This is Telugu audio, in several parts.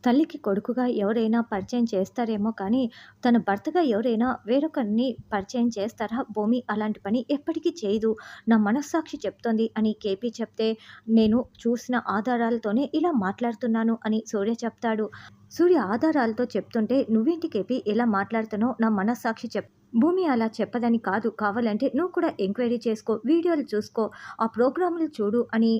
తల్లికి కొడుకుగా ఎవరైనా పరిచయం చేస్తారేమో కానీ, తన భర్తగా ఎవరైనా వేరొకరిని పరిచయం చేస్తారా? భూమి అలాంటి పని ఎప్పటికీ చేయదు. నా మనస్సాక్షి చెప్తోంది అని కేపీ చెప్తే, నేను చూసిన ఆధారాలతోనే ఇలా మాట్లాడుతున్నాను అని సూర్య చెప్తాడు. సూర్య ఆధారాలతో చెప్తుంటే, నువ్వేంటి కేపీ ఇలా మాట్లాడుతున్నావు? నా మనస్సాక్షి భూమి అలా చెప్పదని కాదు. కావాలంటే నువ్వు కూడా ఎంక్వైరీ చేసుకో, వీడియోలు చూసుకో, ఆ ప్రోగ్రాములు చూడు అని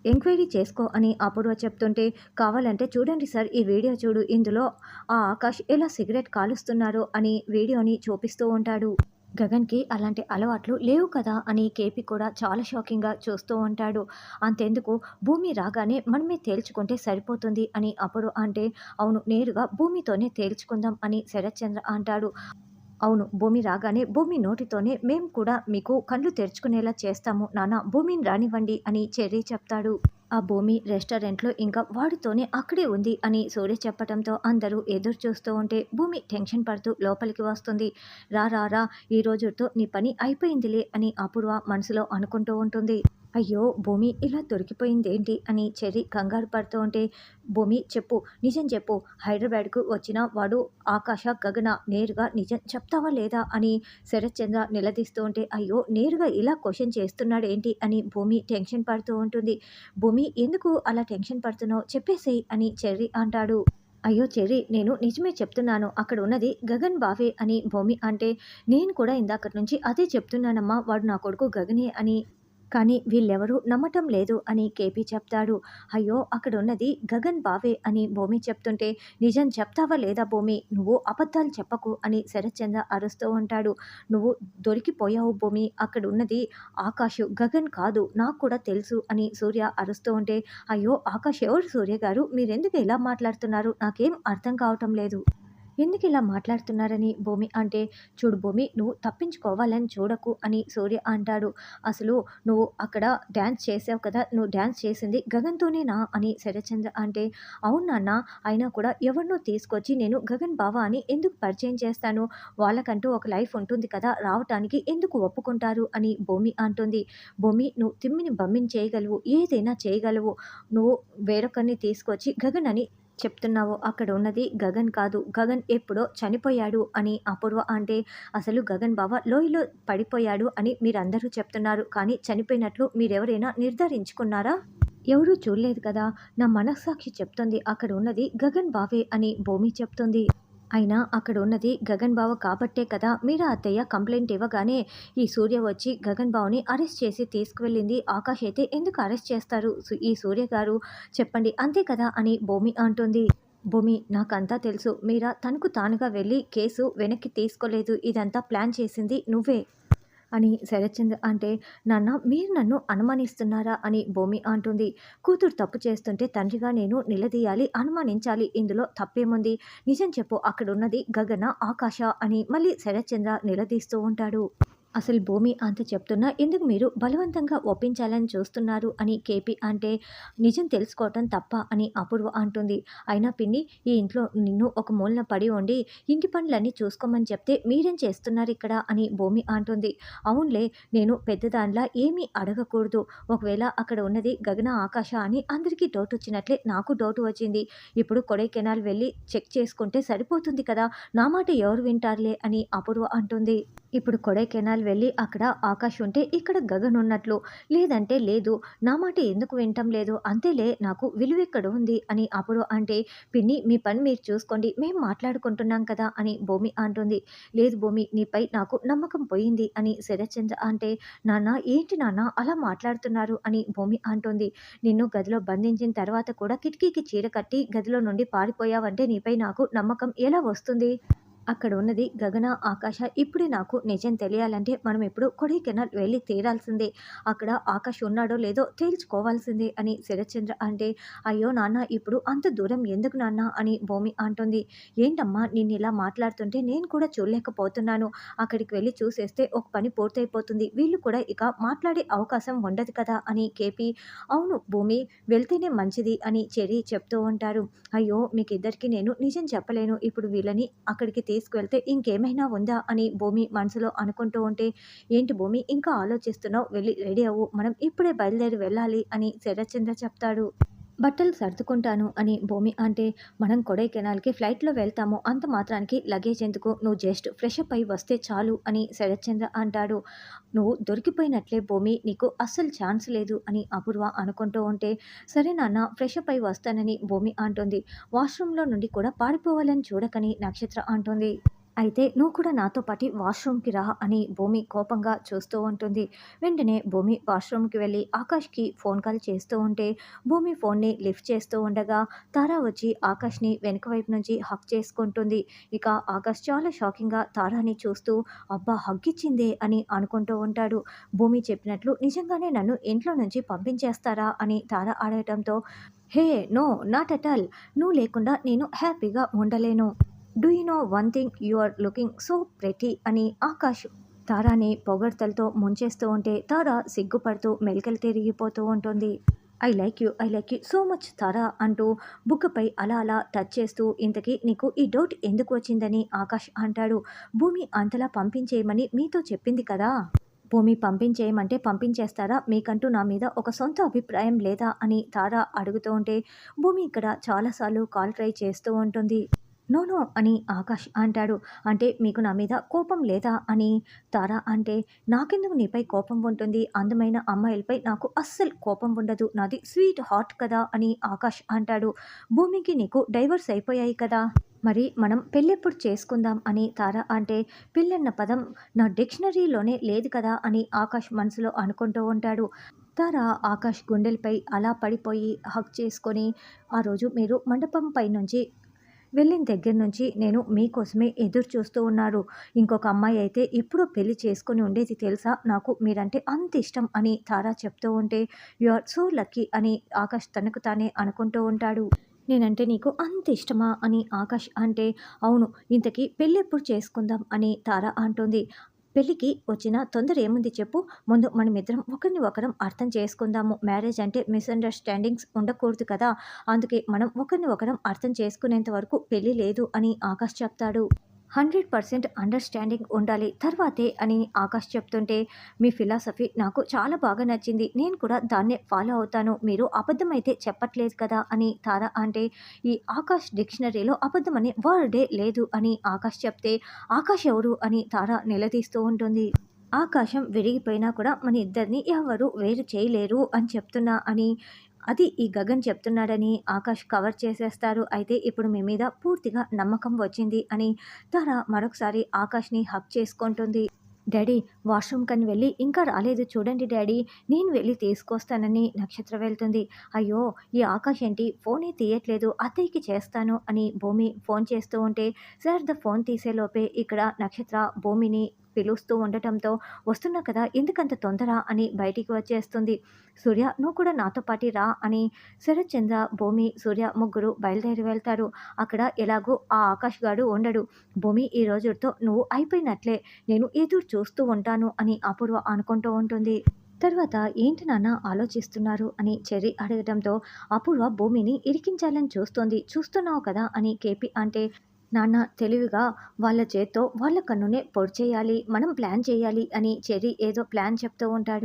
ఎంక్వైరీ చేసుకో అని అపూర్వ చెప్తుంటే, కావాలంటే చూడండి సార్ ఈ వీడియో చూడు. ఇందులో ఆ ఆకాష్ ఎలా సిగరెట్ కాలుస్తున్నారో అని వీడియోని చూపిస్తూ ఉంటాడు. గగన్‌కి అలాంటి అలవాట్లు లేవు కదా అని కేపీ కూడా చాలా షాకింగ్‌గా చూస్తూ ఉంటాడు. అంతెందుకు భూమి రాగానే మనమే తేల్చుకుంటే సరిపోతుంది అని అపూర్వ అంటే, అవును నేరుగా భూమితోనే తేల్చుకుందాం అని శరత్ చంద్ర అంటాడు. అవును. భూమి రాగానే భూమి నోటితోనే మేము కూడా మీకు కళ్ళు తెరుచుకునేలా చేస్తాము నాన్న, భూమిని రానివ్వండి అని చెర్రీ చెప్తాడు. ఆ భూమి రెస్టారెంట్‌లో ఇంకా వాడితోనే అక్కడే ఉంది అని సూర్య చెప్పటంతో అందరూ ఎదురు చూస్తూ ఉంటే భూమి టెన్షన్ పడుతూ లోపలికి వస్తుంది. రా రా రా ఈ రోజుతో నీ పని అయిపోయిందిలే అని అపూర్వ మనసులో అనుకుంటూ ఉంటుంది. అయ్యో! భూమి ఇలా దొరికిపోయిందేంటి అని చెర్రీ కంగారు పడుతూ ఉంటే, భూమి చెప్పు, నిజం చెప్పు. హైదరాబాద్‌కు వచ్చిన వాడు ఆకాష, గగన? నేరుగా నిజం చెప్తావా లేదా అని శరత్ చంద్ర నిలదీస్తూ ఉంటే, అయ్యో! నేరుగా ఇలా క్వెషన్ చేస్తున్నాడేంటి అని భూమి టెన్షన్ పడుతూ ఉంటుంది. భూమి ఎందుకు అలా టెన్షన్ పడుతున్నావు? చెప్పేసేయ్ అని చెర్రీ అంటాడు. అయ్యో! చెర్రీ నేను నిజమే చెప్తున్నాను. అక్కడ ఉన్నది గగన్ బావే అని భూమి అంటే, నేను కూడా ఇందాకటి నుంచి అదే చెప్తున్నానమ్మా. వాడు నా కొడుకు గగనే అని. కానీ వీళ్ళెవరూ నమ్మటం లేదు అని కేపీ చెప్తాడు. అయ్యో! అక్కడున్నది గగన్ బావే అని భూమి చెప్తుంటే, నిజం చెప్తావా లేదా భూమి? నువ్వు అబద్ధాలు చెప్పకు అని శరత్చంద్ర అరుస్తూ ఉంటాడు. నువ్వు దొరికిపోయావు భూమి. అక్కడున్నది ఆకాషు, గగన్ కాదు. నాకు కూడా తెలుసు అని సూర్య అరుస్తూ ఉంటే, అయ్యో! ఆకాష్ ఎవరు సూర్య గారు? మీరెందుకు ఇలా మాట్లాడుతున్నారు? నాకేం అర్థం కావటం లేదు. ఎందుకిలా మాట్లాడుతున్నారని భూమి అంటే, చూడు భూమి నువ్వు తప్పించుకోవాలని చూడకు అని సూర్య అంటాడు. అసలు నువ్వు అక్కడ డాన్స్ చేసావు కదా! నువ్వు డాన్స్ చేసింది గగన్‌తోనేనా అని శరత్చంద్ర అంటే, అవును నాన్న. అయినా కూడా ఎవరినో తీసుకొచ్చి నేను గగన్ బావ అని ఎందుకు పరిచయం చేస్తాను? వాళ్ళకంటూ ఒక లైఫ్ ఉంటుంది కదా! రావటానికి ఎందుకు ఒప్పుకుంటారు అని భూమి అంటుంది. భూమి నువ్వు తిమ్మిని బమ్మిని చేయగలవు. ఏదైనా చేయగలవు. నువ్వు వేరొకరిని తీసుకొచ్చి గగన్ అని చెప్తున్నావు. అక్కడ ఉన్నది గగన్ కాదు. గగన్ ఎప్పుడో చనిపోయాడు అని అపూర్వ అంటే, అసలు గగన్ బావ లోయలో పడిపోయాడు అని మీరందరూ చెప్తున్నారు. కానీ చనిపోయినట్లు మీరెవరైనా నిర్ధారించుకున్నారా? ఎవరూ చూడలేదు కదా! నా మనస్సాక్షి చెప్తుంది అక్కడ ఉన్నది గగన్ బావే అని భూమి చెప్తుంది. అయినా అక్కడ ఉన్నది గగన్ బావ కాబట్టే కదా మీరా అత్తయ్య కంప్లైంట్ ఇవ్వగానే ఈ సూర్య వచ్చి గగన్ బావని అరెస్ట్ చేసి తీసుకువెళ్ళింది. ఆకాష్ అయితే ఎందుకు అరెస్ట్ చేస్తారు ఈ సూర్య గారు? చెప్పండి అంతే కదా అని భూమి అంటుంది. భూమి నాకంతా తెలుసు. మీరా తనకు తానుగా వెళ్ళి కేసు వెనక్కి తీసుకోలేదు. ఇదంతా ప్లాన్ చేసింది నువ్వే అని శరత్చంద్ర అంటే, నాన్న మీరు నన్ను అనుమానిస్తున్నారా అని భూమి అంటుంది. కూతురు తప్పు చేస్తుంటే తండ్రిగా నేను నిలదీయాలి, అనుమానించాలి. ఇందులో తప్పేముంది? నిజం చెప్పు అక్కడున్నది గగన, ఆకాశ అని మళ్ళీ శరత్చంద్ర నిలదీస్తూ ఉంటాడు. అసలు భూమి అంత చెప్తున్నా ఎందుకు మీరు బలవంతంగా ఒప్పించాలని చూస్తున్నారు అని కేపీ అంటే, నిజం తెలుసుకోవటం తప్ప అని అపూర్వ అంటుంది. అయినా పిన్ని ఈ ఇంట్లో నిన్ను ఒక మూలన పడి ఉండి ఇంటి పనులన్నీ చూసుకోమని చెప్తే మీరేం చేస్తున్నారు ఇక్కడ అని భూమి అంటుంది. అవునులే నేను పెద్దదానిలా ఏమీ అడగకూడదు. ఒకవేళ అక్కడ ఉన్నది గగన ఆకాశ అని అందరికీ డౌట్ వచ్చినట్లే నాకు డౌట్ వచ్చింది. ఇప్పుడు కొడైకెనాల్ వెళ్ళి చెక్ చేసుకుంటే సరిపోతుంది కదా! నా మాట ఎవరు వింటారులే అని అపూర్వ అంటుంది. ఇప్పుడు కొడైకెనాల్ వెళ్ళి అక్కడ ఆకాష్ ఉంటే ఇక్కడ గగన్ ఉన్నట్లు. లేదంటే లేదు. నా మాట ఎందుకు వినటం లేదు? అంతేలే నాకు విలువెక్కడ ఉంది అని అపూర్వ అంటే, పిన్ని మీ పని మీరు చూసుకోండి. మేము మాట్లాడుకుంటున్నాం కదా అని భూమి అంటుంది. లేదు భూమి నీపై నాకు నమ్మకం పోయింది అని శరత్చంద్ర అంటే, నాన్న ఏంటి నాన్న అలా మాట్లాడుతున్నారు అని భూమి అంటుంది. నిన్ను గదిలో బంధించిన తర్వాత కూడా కిటికీకి చీర కట్టి గదిలో నుండి పారిపోయావంటే నీపై నాకు నమ్మకం ఎలా వస్తుంది? అక్కడ ఉన్నది గగన, ఆకాశ. ఇప్పుడే నాకు నిజం తెలియాలంటే మనం ఇప్పుడు కొడైకెనాల్ వెళ్ళి తీరాల్సిందే. అక్కడ ఆకాష్ ఉన్నాడో లేదో తేల్చుకోవాల్సిందే అని శరత్చంద్ర అంటే, అయ్యో నాన్న ఇప్పుడు అంత దూరం ఎందుకు నాన్న అని భూమి అంటుంది. ఏంటమ్మా నిన్నిలా మాట్లాడుతుంటే నేను కూడా చూడలేకపోతున్నాను. అక్కడికి వెళ్ళి చూసేస్తే ఒక పని పూర్తయిపోతుంది. వీళ్ళు కూడా ఇక మాట్లాడే అవకాశం ఉండదు కదా అని కేపీ, అవును భూమి వెళ్తేనే మంచిది అని చెర్రీ చెప్తూ ఉంటారు. అయ్యో మీకిద్దరికీ నేను నిజం చెప్పలేను. ఇప్పుడు వీళ్ళని అక్కడికి తీసుకువెళ్తే ఇంకేమైనా ఉందా అని భూమి మనసులో అనుకుంటూ ఉంటే, ఏంటి భూమి ఇంకా ఆలోచిస్తున్నావు? వెళ్ళి రెడీ అవ్వు. మనం ఇప్పుడే బయలుదేరి వెళ్ళాలి అని శరత్చంద్ర చెప్తాడు. బట్టలు సర్దుకుంటాను అని భూమి అంటే, మనం కొడైకెనాల్‌కి ఫ్లైట్‌లో వెళ్తాము. అంత మాత్రానికి లగేజ్ ఎందుకు? నువ్వు జస్ట్ ఫ్రెషప్ అయ్యి వస్తే చాలు అని శరత్చంద్ర అంటాడు. నువ్వు దొరికిపోయినట్లే భూమి. నీకు అస్సలు ఛాన్స్ లేదు అని అపూర్వ అనుకుంటూ ఉంటే, సరే నాన్న ఫ్రెషప్ అయ్యి వస్తానని భూమి అంటుంది. వాష్‌రూమ్‌లో నుండి కూడా పారిపోవాలని చూడకని నక్షత్ర అంటుంది. అయితే నువ్వు కూడా నాతో పాటు వాష్‌రూమ్‌కి రా అని భూమి కోపంగా చూస్తూ ఉంటుంది. వెంటనే భూమి వాష్‌రూమ్‌కి వెళ్ళి ఆకాష్‌కి ఫోన్ కాల్ చేస్తూ ఉంటే, భూమి ఫోన్‌ని లిఫ్ట్ చేస్తూ ఉండగా తార వచ్చి ఆకాష్‌ని వెనక వైపు నుంచి హగ్ చేసుకుంటుంది. ఇక ఆకాష్ చాలా షాకింగ్‌గా తారాని చూస్తూ అబ్బా! హగ్ ఇచ్చిందే అని అనుకుంటూ ఉంటాడు. భూమి చెప్పినట్లు నిజంగానే నన్ను ఇంట్లో నుంచి పంపించేస్తారా అని తార అడగటంతో, hey! No not at all. నువ్వు లేకుండా నేను హ్యాపీగా ఉండలేను. Do you know one thing you are looking so pretty అని ఆకాష్ తారాని పొగడ్తలతో ముంచేస్తూ ఉంటే తార సిగ్గుపడుతూ మెలికలు తిరిగిపోతూ ఉంటుంది. I like you so much Tara అంటూ బుగ్గపై అలా అలా టచ్ చేస్తూ ఇంతకీ నీకు ఈ డౌట్ ఎందుకు వచ్చిందని ఆకాష్ అంటాడు. భూమి అంతలా పంపించేయమని మీతో చెప్పింది కదా. భూమి పంపించేయమంటే పంపించేస్తారా? మీకంటూ నా మీద ఒక సొంత అభిప్రాయం లేదా అని తార అడుగుతూ ఉంటే భూమి ఇక్కడ చాలాసార్లు కాల్ ట్రై చేస్తూ ఉంటుంది. నో నో అని ఆకాష్ అంటాడు. అంటే మీకు నా మీద కోపం లేదా అని తార అంటే, నాకెందుకు నీపై కోపం ఉంటుంది? అందమైన అమ్మాయిలపై నాకు అస్సలు కోపం ఉండదు. నాది స్వీట్ హార్ట్ కదా అని ఆకాష్ అంటాడు. భూమికి నీకు డైవర్స్ అయిపోయాయి కదా. మరి మనం పెళ్ళెప్పుడు చేసుకుందాం అని తార అంటే, పెళ్ళన్న పదం నా డిక్షనరీలోనే లేదు కదా అని ఆకాష్ మనసులో అనుకుంటూ ఉంటాడు. తార ఆకాష్ గుండెలపై అలా పడిపోయి హగ్ చేసుకొని, ఆ రోజు మీరు మండపం పై నుంచి వెళ్ళిన దగ్గర నుంచి నేను మీకోసమే ఎదురు చూస్తూ ఉన్నారు. ఇంకొక అమ్మాయి అయితే ఎప్పుడో పెళ్లి చేసుకొని ఉండేది తెలుసా? నాకు మీరంటే అంత ఇష్టం అని తారా చెప్తూ ఉంటే, యు ఆర్ సో లక్కీ అని ఆకాష్ తనకు తానే అనుకుంటూ ఉంటాడు. నేనంటే నీకు అంత ఇష్టమా అని ఆకాష్ అంటే, అవును. ఇంతకీ పెళ్ళెప్పుడు చేసుకుందాం అని తార అంటుంది. పెళ్ళికి వచ్చిన తొందర ఏముంది చెప్పు. ముందు మనమిద్దరం ఒకరిని ఒకరం అర్థం చేసుకుందాము. మ్యారేజ్ అంటే మిస్‌అండర్‌స్టాండింగ్స్ ఉండకూడదు కదా. అందుకే మనం ఒకరిని ఒకరం అర్థం చేసుకునేంత వరకు పెళ్లి లేదు అని ఆకాష్ చెప్తాడు. 100% అండర్‌స్టాండింగ్ ఉండాలి. తర్వాతే అని ఆకాష్ చెప్తుంటే, మీ ఫిలాసఫీ నాకు చాలా బాగా నచ్చింది. నేను కూడా దాన్నే ఫాలో అవుతాను. మీరు అబద్ధమైతే చెప్పట్లేదు కదా అని తార అంటే, ఈ ఆకాష్ డిక్షనరీలో అబద్ధం అనే వర్డే లేదు అని ఆకాష్ చెప్తే, ఆకాష్ ఎవరు అని తార నిలదీస్తూ ఉంటుంది. ఆకాశం విరిగిపోయినా కూడా మన ఇద్దరిని ఎవరు వేరు చేయలేరు అని చెప్తున్నా అని అది ఈ గగన్ చెప్తున్నాడని ఆకాష్ కవర్ చేసేస్తారు. అయితే ఇప్పుడు మీ మీద పూర్తిగా నమ్మకం వచ్చింది అని తార మరొకసారి ఆకాష్ని హక్ చేసుకుంటుంది. డాడీ వాష్రూమ్ కని వెళ్ళి ఇంకా రాలేదు చూడండి డాడీ, నేను వెళ్ళి తీసుకొస్తానని నక్షత్ర వెళ్తుంది. అయ్యో ఈ ఆకాష్ ఏంటి ఫోనే తీయట్లేదు, అత్తయ్యకి చేస్తాను అని భూమి ఫోన్ చేస్తూ ఉంటే శారద ఫోన్ తీసేలోపే ఇక్కడ నక్షత్ర భూమిని పిలుస్తూ ఉండటంతో, వస్తున్నా కదా ఎందుకంత తొందర అని బయటికి వచ్చేస్తుంది. సూర్య నువ్వు కూడా నాతో పాటి రా అని శరత్చంద్ర భూమి సూర్య ముగ్గురు బయలుదేరి వెళ్తారు. అక్కడ ఎలాగో ఆ ఆకాష్ గాడు ఉండడు. భూమి ఈ రోజుతో నువ్వు అయిపోయినట్లే, నేను ఎదురు చూస్తూ ఉంటాను అని అపూర్వ అనుకుంటూ ఉంటుంది. తర్వాత ఏంటి నాన్న ఆలోచిస్తున్నారు అని చెర్రీ అడగడంతో అపూర్వ భూమిని ఇరికించాలని చూస్తోంది. చూస్తున్నావు కదా అని కేపీ అంటే, నాన్న తెలివిగా వాళ్ళ చేత్తో వాళ్ళ కన్నునే పొడి చేయాలి, మనం ప్లాన్ చేయాలి అని చెర్రీ ఏదో ప్లాన్ చెప్తూ ఉంటాడు.